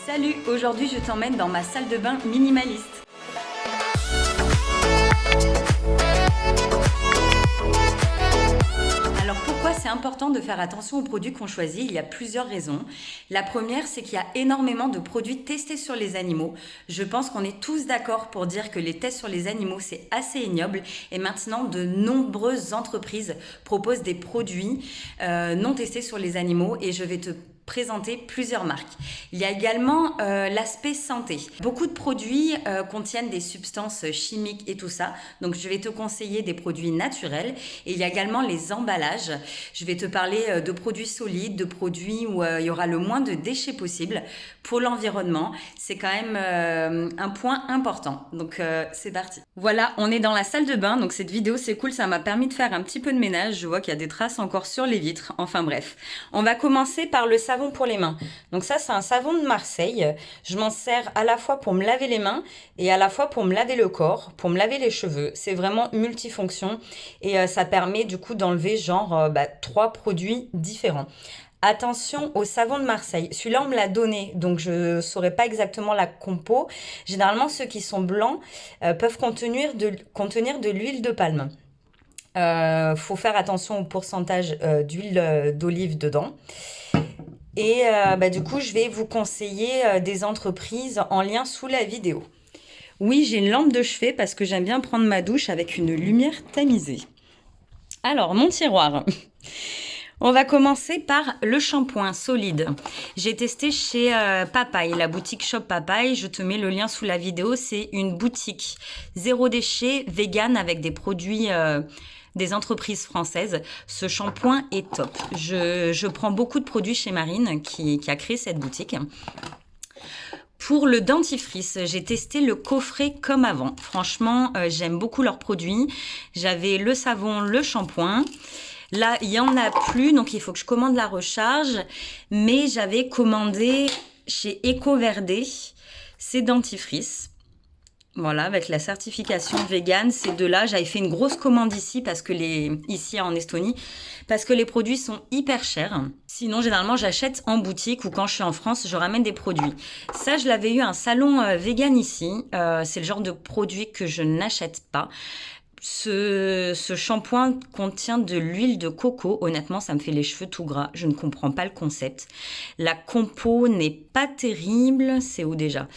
Salut, aujourd'hui je t'emmène dans ma salle de bain minimaliste. Alors pourquoi c'est important de faire attention aux produits qu'on choisit? Il y a plusieurs raisons. La première, c'est qu'il y a énormément de produits testés sur les animaux. Je pense qu'on est tous d'accord pour dire que les tests sur les animaux, c'est assez ignoble. Et maintenant, de nombreuses entreprises proposent des produits non testés sur les animaux. Et je vais te présenter plusieurs marques. Il y a également l'aspect santé. Beaucoup de produits contiennent des substances chimiques et tout ça. Donc, je vais te conseiller des produits naturels. Et il y a également les emballages. Je vais te parler de produits solides, de produits où il y aura le moins de déchets possible pour l'environnement. C'est quand même un point important. Donc, c'est parti. Voilà, on est dans la salle de bain. Donc, cette vidéo, c'est cool. Ça m'a permis de faire un petit peu de ménage. Je vois qu'il y a des traces encore sur les vitres. Enfin, bref. On va commencer par le savon pour les mains. Donc ça, c'est un savon de Marseille. Je m'en sers à la fois pour me laver les mains et à la fois pour me laver le corps, pour me laver les cheveux. C'est vraiment multifonction et ça permet du coup d'enlever genre 3 produits différents. Attention au savon de Marseille. Celui-là, on me l'a donné, donc je ne saurais pas exactement la compo. Généralement, ceux qui sont blancs peuvent contenir de l'huile de palme. Faut faire attention au pourcentage d'huile d'olive dedans. Et du coup, je vais vous conseiller des entreprises en lien sous la vidéo. Oui, j'ai une lampe de chevet parce que j'aime bien prendre ma douche avec une lumière tamisée. Alors, mon tiroir. On va commencer par le shampoing solide. J'ai testé chez Papaye, la boutique Shop Papaye. Je te mets le lien sous la vidéo. C'est une boutique zéro déchet, vegan avec des produits des entreprises françaises. Ce shampoing est top. Je prends beaucoup de produits chez Marine qui a créé cette boutique. Pour le dentifrice, j'ai testé le coffret comme avant. Franchement, j'aime beaucoup leurs produits. J'avais le savon, le shampoing. Là, il n'y en a plus, donc il faut que je commande la recharge. Mais j'avais commandé chez EcoVerde ces dentifrices. Voilà, avec la certification vegan, ces deux-là. J'avais fait une grosse commande ici, ici en Estonie, parce que les produits sont hyper chers. Sinon, généralement, j'achète en boutique ou quand je suis en France, je ramène des produits. Ça, je l'avais eu à un salon vegan ici. C'est le genre de produit que je n'achète pas. Ce shampoing contient de l'huile de coco. Honnêtement, ça me fait les cheveux tout gras. Je ne comprends pas le concept. La compo n'est pas terrible. C'est où déjà?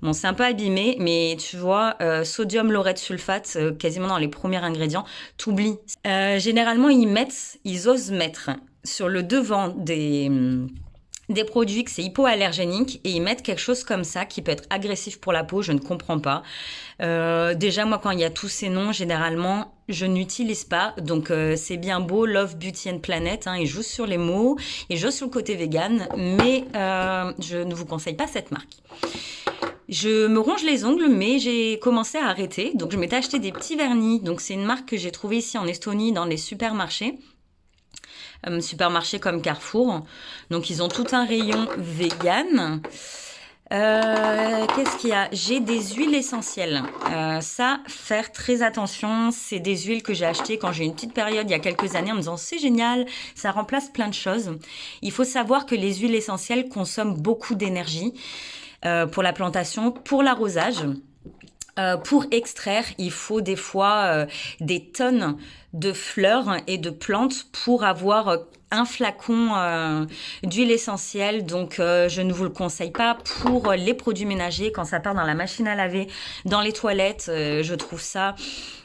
Bon, c'est un peu abîmé, mais tu vois, sodium laureth sulfate, quasiment dans les premiers ingrédients, t'oublies. Généralement, ils osent mettre sur le devant des produits que c'est hypoallergénique et ils mettent quelque chose comme ça qui peut être agressif pour la peau, je ne comprends pas. Déjà, moi, quand il y a tous ces noms, généralement, je n'utilise pas. Donc, c'est bien beau, Love, Beauty and Planet. Ils jouent sur les mots, ils jouent sur le côté vegan, mais je ne vous conseille pas cette marque. Je me ronge les ongles, mais j'ai commencé à arrêter. Donc, je m'étais acheté des petits vernis. Donc, c'est une marque que j'ai trouvée ici en Estonie dans les supermarchés. Supermarchés comme Carrefour. Donc, ils ont tout un rayon vegan. Qu'est-ce qu'il y a? J'ai des huiles essentielles. Ça, faire très attention. C'est des huiles que j'ai achetées quand j'ai eu une petite période il y a quelques années en me disant c'est génial, ça remplace plein de choses. Il faut savoir que les huiles essentielles consomment beaucoup d'énergie pour la plantation, pour l'arrosage. Pour extraire, il faut des fois des tonnes de fleurs et de plantes pour avoir un flacon d'huile essentielle. Donc, je ne vous le conseille pas pour les produits ménagers. Quand ça part dans la machine à laver, dans les toilettes, je trouve ça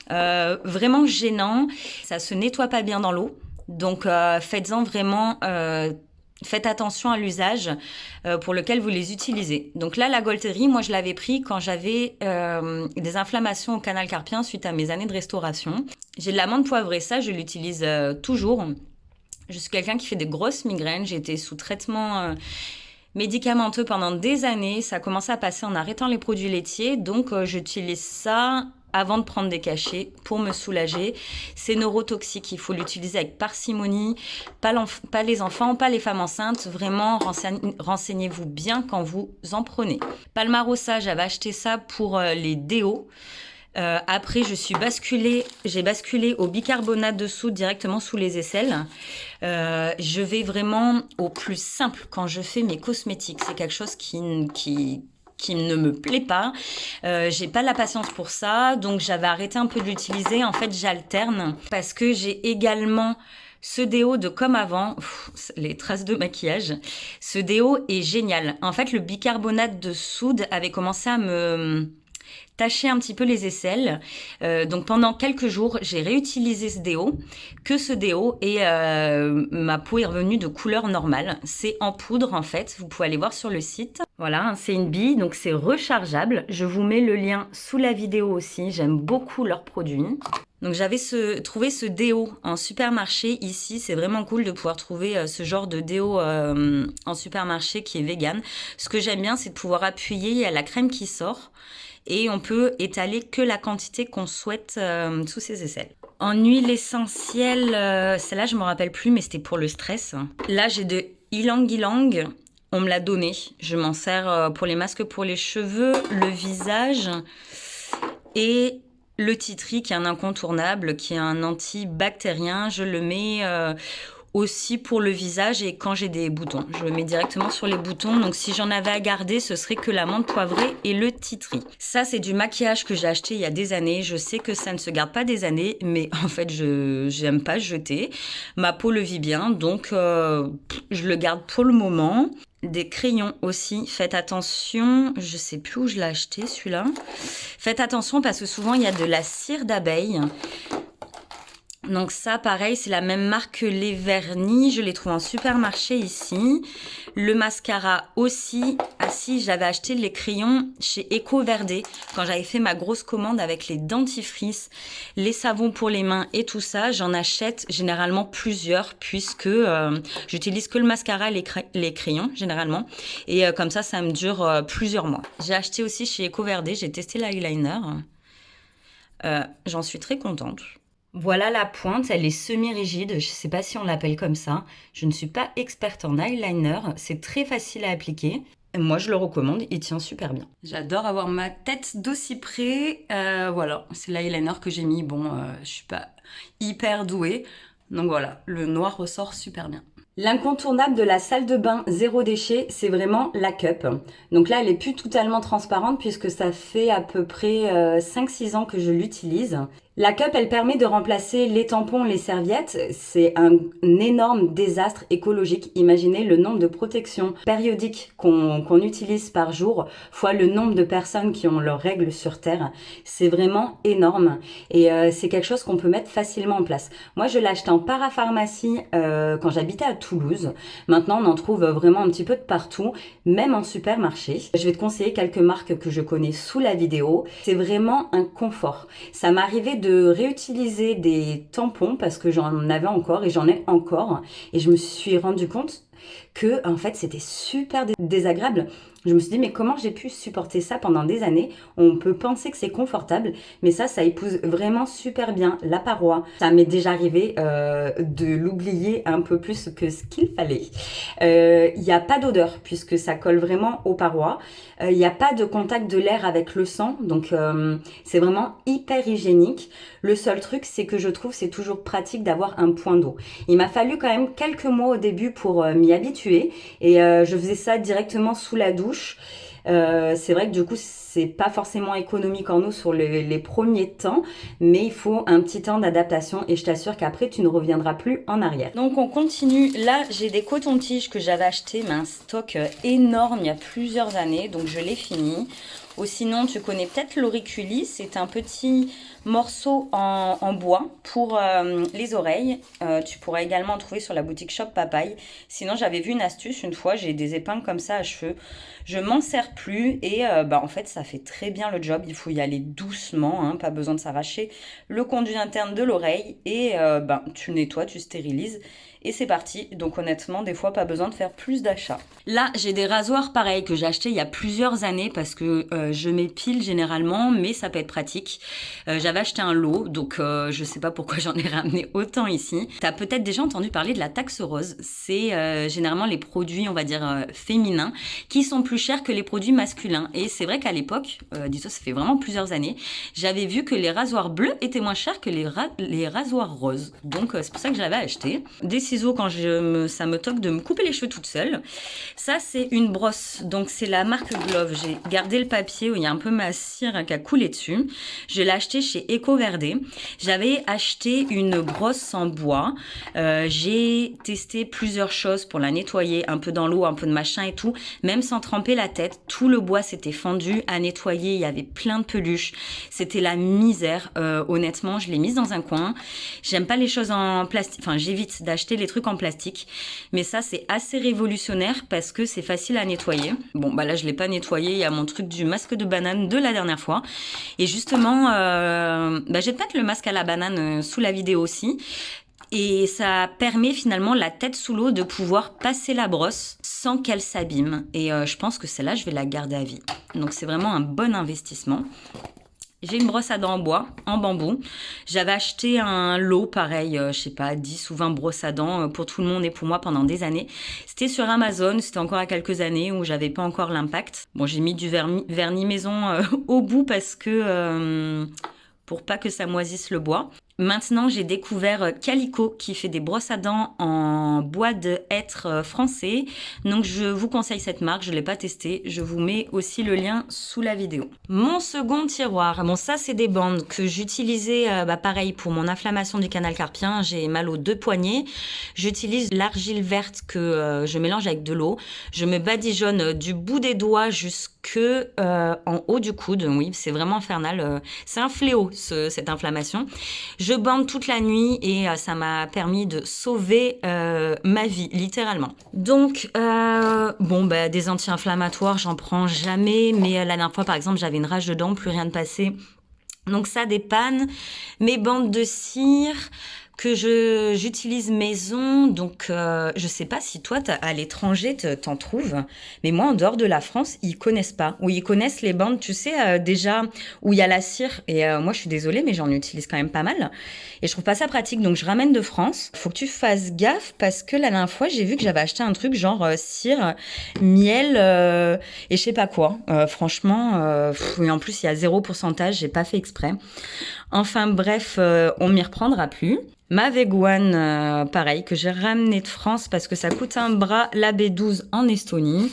vraiment gênant. Ça se nettoie pas bien dans l'eau. Donc, faites-en vraiment... Faites attention à l'usage pour lequel vous les utilisez. Donc là, la Golterie, moi, je l'avais pris quand j'avais des inflammations au canal carpien suite à mes années de restauration. J'ai de l'amande poivrée, ça, je l'utilise toujours. Je suis quelqu'un qui fait des grosses migraines. J'ai été sous traitement médicamenteux pendant des années. Ça a commencé à passer en arrêtant les produits laitiers. Donc, j'utilise ça avant de prendre des cachets pour me soulager. C'est neurotoxique, il faut l'utiliser avec parcimonie, pas les enfants, pas les femmes enceintes. Vraiment, renseignez-vous bien quand vous en prenez. Palmarosa, j'avais acheté ça pour les déos. Après, j'ai basculé au bicarbonate de soude directement sous les aisselles. Je vais vraiment au plus simple quand je fais mes cosmétiques. C'est quelque chose qui ne me plaît pas. J'ai pas la patience pour ça, donc j'avais arrêté un peu de l'utiliser. En fait, j'alterne parce que j'ai également ce déo de Comme Avant, les traces de maquillage. Ce déo est génial. En fait, le bicarbonate de soude avait commencé à me tacher un petit peu les aisselles. Donc pendant quelques jours, j'ai réutilisé ce déo, et ma peau est revenue de couleur normale. C'est en poudre en fait, vous pouvez aller voir sur le site. Voilà, c'est une bille, donc c'est rechargeable. Je vous mets le lien sous la vidéo aussi, j'aime beaucoup leurs produits. Donc j'avais trouvé ce déo en supermarché ici, c'est vraiment cool de pouvoir trouver ce genre de déo en supermarché qui est vegan. Ce que j'aime bien, c'est de pouvoir appuyer, il y a la crème qui sort et on peut étaler que la quantité qu'on souhaite sous ses aisselles. En huile essentielle, celle-là je me rappelle plus, mais c'était pour le stress. Là j'ai de ylang ylang. On me l'a donné. Je m'en sers pour les masques pour les cheveux, le visage et le tea tree qui est un incontournable, qui est un antibactérien. Je le mets aussi pour le visage et quand j'ai des boutons. Je le mets directement sur les boutons. Donc si j'en avais à garder, ce serait que la menthe poivrée et le tea tree. Ça, c'est du maquillage que j'ai acheté il y a des années. Je sais que ça ne se garde pas des années, mais en fait, je n'aime pas jeter. Ma peau le vit bien, donc je le garde pour le moment. Des crayons aussi, faites attention, je sais plus où je l'ai acheté celui-là. Faites attention parce que souvent il y a de la cire d'abeille. Donc ça, pareil, c'est la même marque que les vernis. Je les trouve en supermarché ici. Le mascara aussi. Ah si, j'avais acheté les crayons chez Eco Verde quand j'avais fait ma grosse commande avec les dentifrices, les savons pour les mains et tout ça. J'en achète généralement plusieurs puisque j'utilise que le mascara et les crayons généralement. Et comme ça me dure plusieurs mois. J'ai acheté aussi chez Eco Verde. J'ai testé l'eyeliner. J'en suis très contente. Voilà la pointe, elle est semi-rigide, je ne sais pas si on l'appelle comme ça. Je ne suis pas experte en eyeliner, c'est très facile à appliquer. Moi, je le recommande, il tient super bien. J'adore avoir ma tête d'aussi près. Voilà, c'est l'eyeliner que j'ai mis. Bon, je suis pas hyper douée. Donc voilà, le noir ressort super bien. L'incontournable de la salle de bain zéro déchet, c'est vraiment la cup. Donc là, elle est plus totalement transparente puisque ça fait à peu près 5-6 ans que je l'utilise. La cup, elle permet de remplacer les tampons, les serviettes. C'est un énorme désastre écologique. Imaginez le nombre de protections périodiques qu'on utilise par jour, fois le nombre de personnes qui ont leurs règles sur Terre. C'est vraiment énorme. Et c'est quelque chose qu'on peut mettre facilement en place. Moi, je l'ai acheté en parapharmacie quand j'habitais à Toulouse. Maintenant, on en trouve vraiment un petit peu de partout, même en supermarché. Je vais te conseiller quelques marques que je connais sous la vidéo. C'est vraiment un confort. Ça m'arrivait de réutiliser des tampons parce que j'en avais encore et j'en ai encore. Et je me suis rendu compte que en fait c'était super désagréable. Je me suis dit mais comment j'ai pu supporter ça pendant des années? On peut penser que c'est confortable, mais ça épouse vraiment super bien la paroi. Ça m'est déjà arrivé de l'oublier un peu plus que ce qu'il fallait. Il n'y a pas d'odeur puisque ça colle vraiment aux parois. Il n'y a pas de contact de l'air avec le sang, donc c'est vraiment hyper hygiénique. Le seul truc, c'est que je trouve c'est toujours pratique d'avoir un point d'eau. Il m'a fallu quand même quelques mois au début pour m'y habituer et je faisais ça directement sous la douche. C'est vrai que du coup c'est pas forcément économique en eau sur les premiers temps, mais il faut un petit temps d'adaptation et je t'assure qu'après tu ne reviendras plus en arrière. Donc on continue. Là j'ai des cotons-tiges que j'avais acheté, mais un stock énorme il y a plusieurs années, donc je l'ai fini. Ou sinon tu connais peut-être l'auriculis, c'est un petit morceau en bois pour les oreilles. Tu pourras également en trouver sur la boutique Shop Papaye. Sinon j'avais vu une astuce une fois, j'ai des épingles comme ça à cheveux. Je m'en sers plus et en fait ça fait très bien le job. Il faut y aller doucement, hein, pas besoin de s'arracher le conduit interne de l'oreille et tu nettoies, tu stérilises et c'est parti. Donc honnêtement, des fois, pas besoin de faire plus d'achats. Là, j'ai des rasoirs pareils que j'ai achetés il y a plusieurs années parce que je m'épile généralement, mais ça peut être pratique. J'avais acheté un lot, donc je sais pas pourquoi j'en ai ramené autant ici. T'as peut-être déjà entendu parler de la taxe rose. C'est généralement les produits, on va dire, féminins qui sont plus chers que les produits masculins. Et c'est vrai qu'à l'époque, dis-toi, ça fait vraiment plusieurs années, j'avais vu que les rasoirs bleus étaient moins chers que les rasoirs roses. Donc c'est pour ça que j'avais acheté. Des ciseaux quand ça me toque de me couper les cheveux toute seule. Ça, c'est une brosse. Donc c'est la marque Glove. J'ai gardé le papier où il y a un peu ma cire qui a coulé dessus. Je l'ai acheté chez EcoVerde. J'avais acheté une brosse en bois. J'ai testé plusieurs choses pour la nettoyer, un peu dans l'eau, un peu de machin et tout. Même sans tremper la tête, tout le bois s'était fendu à nettoyer. Il y avait plein de peluches. C'était la misère. Honnêtement, je l'ai mise dans un coin. J'aime pas les choses en plastique. Enfin, j'évite d'acheter les trucs en plastique. Mais ça, c'est assez révolutionnaire parce que c'est facile à nettoyer. Bon, bah là, je l'ai pas nettoyé. Il y a mon truc du masque de banane de la dernière fois. Et justement, je vais te mettre le masque à la banane sous la vidéo aussi. Et ça permet finalement la tête sous l'eau de pouvoir passer la brosse sans qu'elle s'abîme. Et je pense que celle-là, je vais la garder à vie. Donc c'est vraiment un bon investissement. J'ai une brosse à dents en bois, en bambou. J'avais acheté un lot, pareil, je sais pas, 10 ou 20 brosses à dents pour tout le monde et pour moi pendant des années. C'était sur Amazon, c'était encore à quelques années où j'avais pas encore l'impact. Bon, j'ai mis du vernis maison au bout parce que... pour pas que ça moisisse le bois. Maintenant, j'ai découvert Calico qui fait des brosses à dents en bois de hêtre français. Donc, je vous conseille cette marque. Je ne l'ai pas testé. Je vous mets aussi le lien sous la vidéo. Mon second tiroir. Bon, ça, c'est des bandes que j'utilisais, pareil, pour mon inflammation du canal carpien. J'ai mal aux 2 poignets. J'utilise l'argile verte que je mélange avec de l'eau. Je me badigeonne du bout des doigts jusque en haut du coude. Oui, c'est vraiment infernal. C'est un fléau, cette inflammation. Je bande toute la nuit et ça m'a permis de sauver ma vie, littéralement. Donc, des anti-inflammatoires, j'en prends jamais. Mais la dernière fois, par exemple, j'avais une rage de dents, plus rien ne passait. Donc ça dépanne. Mes bandes de cire que j'utilise maison, donc je sais pas si toi à l'étranger t'en trouves, mais moi en dehors de la France ils connaissent pas, ou ils connaissent les bandes, tu sais déjà où il y a la cire, et moi je suis désolée mais j'en utilise quand même pas mal, et je trouve pas ça pratique, donc je ramène de France. Faut que tu fasses gaffe parce que la dernière fois j'ai vu que j'avais acheté un truc genre cire, miel et je sais pas quoi, franchement, et en plus il y a 0%, j'ai pas fait exprès. Enfin bref, on m'y reprendra plus. Ma Vegoine, pareil, que j'ai ramené de France parce que ça coûte un bras, la B12 en Estonie.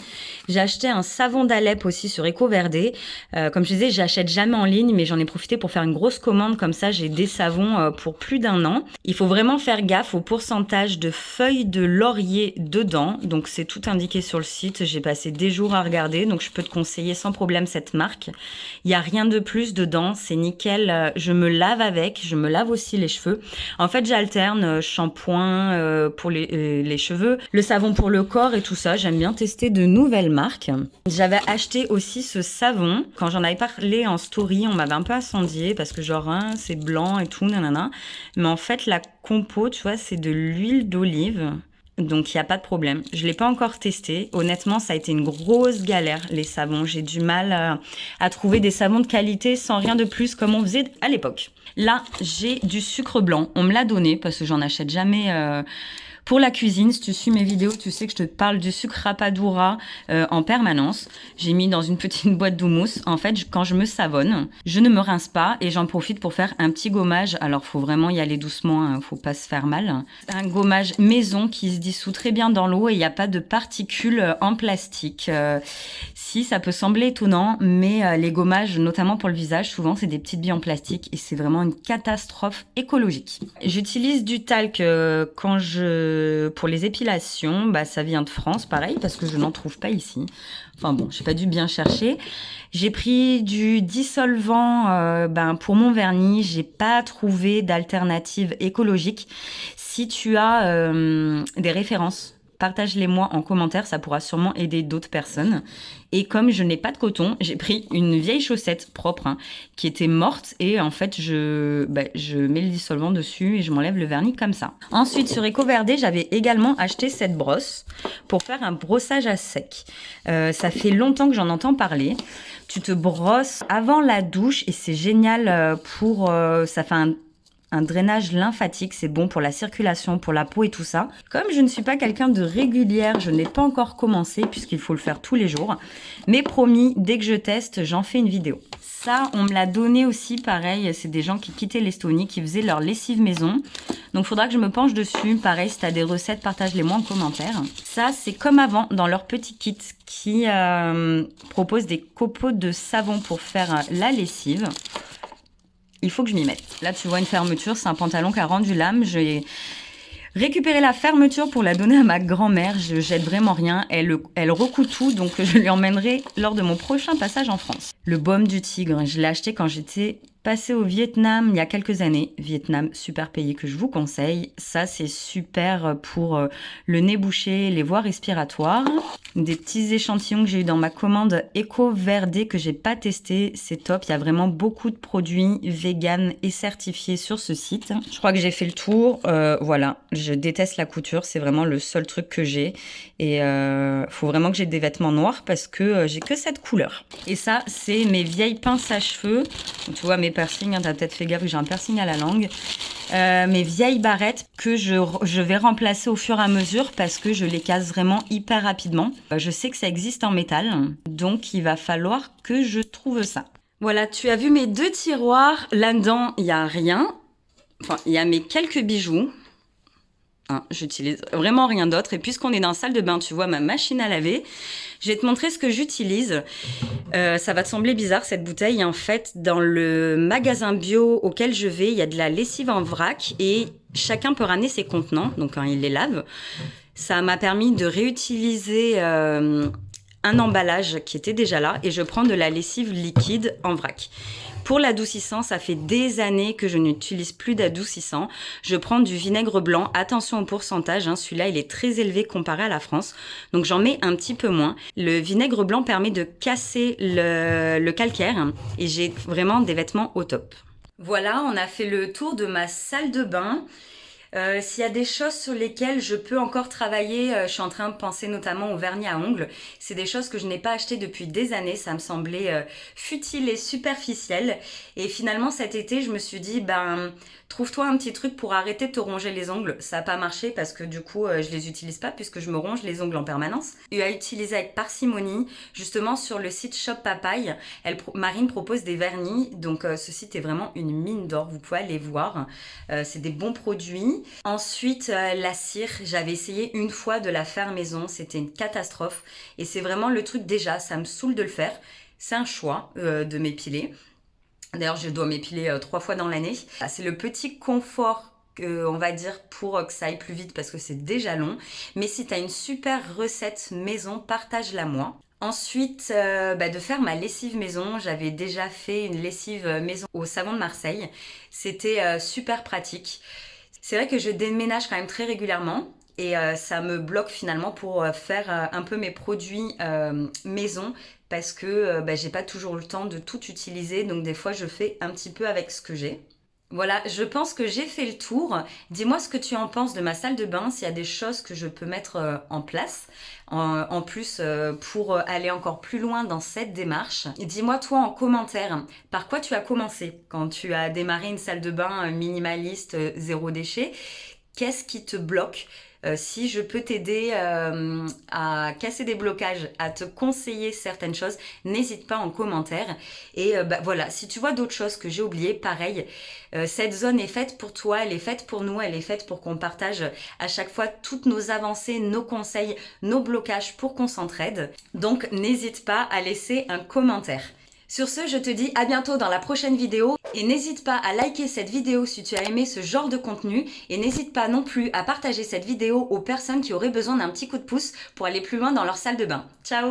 J'ai acheté un savon d'Alep aussi sur EcoVerde. Comme je disais, j'achète jamais en ligne, mais j'en ai profité pour faire une grosse commande. Comme ça, j'ai des savons pour plus d'1 an. Il faut vraiment faire gaffe au pourcentage de feuilles de laurier dedans. Donc, c'est tout indiqué sur le site. J'ai passé des jours à regarder, donc je peux te conseiller sans problème cette marque. Il n'y a rien de plus dedans, c'est nickel. Je me lave avec, je me lave aussi les cheveux. En fait, j'alterne shampoing pour les cheveux, le savon pour le corps et tout ça. J'aime bien tester de nouvelles marques. J'avais acheté aussi ce savon. Quand j'en avais parlé en story, on m'avait un peu incendié parce que genre, c'est blanc et tout, nanana. Mais en fait, la compo, tu vois, c'est de l'huile d'olive. Donc, il n'y a pas de problème. Je ne l'ai pas encore testé. Honnêtement, ça a été une grosse galère, les savons. J'ai du mal à trouver des savons de qualité sans rien de plus comme on faisait à l'époque. Là, j'ai du sucre blanc. On me l'a donné parce que j'en achète jamais pour la cuisine. Si tu suis mes vidéos, tu sais que je te parle du sucre Rapadura en permanence. J'ai mis dans une petite boîte d'houmous. En fait, quand je me savonne, je ne me rince pas et j'en profite pour faire un petit gommage. Alors, faut vraiment y aller doucement, hein, faut pas se faire mal. Un gommage maison qui se dissout très bien dans l'eau et il n'y a pas de particules en plastique. Si, ça peut sembler étonnant, mais les gommages, notamment pour le visage, souvent, c'est des petites billes en plastique et c'est vraiment une catastrophe écologique. J'utilise du talc pour les épilations, ça vient de France, pareil, parce que je n'en trouve pas ici. Enfin bon, j'ai pas dû bien chercher. J'ai pris du dissolvant pour mon vernis. J'ai pas trouvé d'alternative écologique. Si tu as des références, partage-les moi en commentaire, ça pourra sûrement aider d'autres personnes. Et comme je n'ai pas de coton, j'ai pris une vieille chaussette propre qui était morte et en fait je mets le dissolvant dessus et je m'enlève le vernis comme ça. Ensuite sur EcoVerde, j'avais également acheté cette brosse pour faire un brossage à sec. Ça fait longtemps que j'en entends parler. Tu te brosses avant la douche et c'est génial ça fait un drainage lymphatique, c'est bon pour la circulation, pour la peau et tout ça. Comme je ne suis pas quelqu'un de régulière, je n'ai pas encore commencé puisqu'il faut le faire tous les jours. Mais promis, dès que je teste, j'en fais une vidéo. Ça, on me l'a donné aussi, pareil, c'est des gens qui quittaient l'Estonie, qui faisaient leur lessive maison. Donc, il faudra que je me penche dessus. Pareil, si tu as des recettes, partage-les-moi en commentaire. Ça, c'est comme avant, dans leur petit kit qui propose des copeaux de savon pour faire la lessive. Il faut que je m'y mette. Là, tu vois une fermeture, c'est un pantalon qui a rendu l'âme. J'ai récupéré la fermeture pour la donner à ma grand-mère. Je jette vraiment rien. Elle recoue tout, donc je lui emmènerai lors de mon prochain passage en France. Le baume du tigre, je l'ai acheté quand j'étais passée au Vietnam il y a quelques années. Vietnam, super pays que je vous conseille. Ça, c'est super pour le nez bouché, les voies respiratoires. Des petits échantillons que j'ai eu dans ma commande EcoVerde que j'ai pas testé, c'est top. Il y a vraiment beaucoup de produits vegan et certifiés sur ce site. Je crois que j'ai fait le tour. Voilà, je déteste la couture, c'est vraiment le seul truc que j'ai. Et faut vraiment que j'ai des vêtements noirs parce que j'ai que cette couleur. Et ça, c'est mes vieilles pinces à cheveux. Donc, tu vois mes piercings, t'as peut-être fait gaffe que j'ai un piercing à la langue. Mes vieilles barrettes que je vais remplacer au fur et à mesure parce que je les casse vraiment hyper rapidement. Je sais que ça existe en métal, donc il va falloir que je trouve ça. Voilà, tu as vu mes 2 tiroirs. Là-dedans, il n'y a rien. Enfin, il y a mes quelques bijoux. J'utilise vraiment rien d'autre. Et puisqu'on est dans la salle de bain, tu vois ma machine à laver. Je vais te montrer ce que j'utilise. Ça va te sembler bizarre cette bouteille. Et en fait, dans le magasin bio auquel je vais, il y a de la lessive en vrac et chacun peut ramener ses contenants. Donc quand il les lave, ça m'a permis de réutiliser un emballage qui était déjà là et je prends de la lessive liquide en vrac. Pour l'adoucissant, ça fait des années que je n'utilise plus d'adoucissant. Je prends du vinaigre blanc. Attention au pourcentage, celui-là, il est très élevé comparé à la France. Donc, j'en mets un petit peu moins. Le vinaigre blanc permet de casser le calcaire et j'ai vraiment des vêtements au top. Voilà, on a fait le tour de ma salle de bain. S'il y a des choses sur lesquelles je peux encore travailler, je suis en train de penser notamment au vernis à ongles. C'est des choses que je n'ai pas achetées depuis des années, ça me semblait futile et superficiel. Et finalement cet été, je me suis dit, trouve-toi un petit truc pour arrêter de te ronger les ongles. Ça n'a pas marché parce que du coup, je les utilise pas puisque je me ronge les ongles en permanence. Et à utiliser avec parcimonie, justement sur le site Shop Papaye, Marine propose des vernis. Donc ce site est vraiment une mine d'or, vous pouvez aller voir. C'est des bons produits. Ensuite, la cire, j'avais essayé une fois de la faire maison, c'était une catastrophe. Et c'est vraiment le truc déjà, ça me saoule de le faire. C'est un choix de m'épiler. D'ailleurs, je dois m'épiler 3 fois dans l'année. C'est le petit confort, on va dire, pour que ça aille plus vite parce que c'est déjà long. Mais si tu as une super recette maison, partage-la moi. Ensuite, de faire ma lessive maison. J'avais déjà fait une lessive maison au savon de Marseille. C'était super pratique. C'est vrai que je déménage quand même très régulièrement et ça me bloque finalement pour faire un peu mes produits maison parce que j'ai pas toujours le temps de tout utiliser, donc des fois je fais un petit peu avec ce que j'ai. Voilà, je pense que j'ai fait le tour. Dis-moi ce que tu en penses de ma salle de bain, s'il y a des choses que je peux mettre en place, en plus pour aller encore plus loin dans cette démarche. Dis-moi toi en commentaire, par quoi tu as commencé quand tu as démarré une salle de bain minimaliste, zéro déchet. Qu'est-ce qui te bloque ? Si je peux t'aider à casser des blocages, à te conseiller certaines choses, n'hésite pas en commentaire. Et voilà, si tu vois d'autres choses que j'ai oubliées, pareil, cette zone est faite pour toi, elle est faite pour nous, elle est faite pour qu'on partage à chaque fois toutes nos avancées, nos conseils, nos blocages pour qu'on s'entraide. Donc n'hésite pas à laisser un commentaire. Sur ce, je te dis à bientôt dans la prochaine vidéo et n'hésite pas à liker cette vidéo si tu as aimé ce genre de contenu et n'hésite pas non plus à partager cette vidéo aux personnes qui auraient besoin d'un petit coup de pouce pour aller plus loin dans leur salle de bain. Ciao!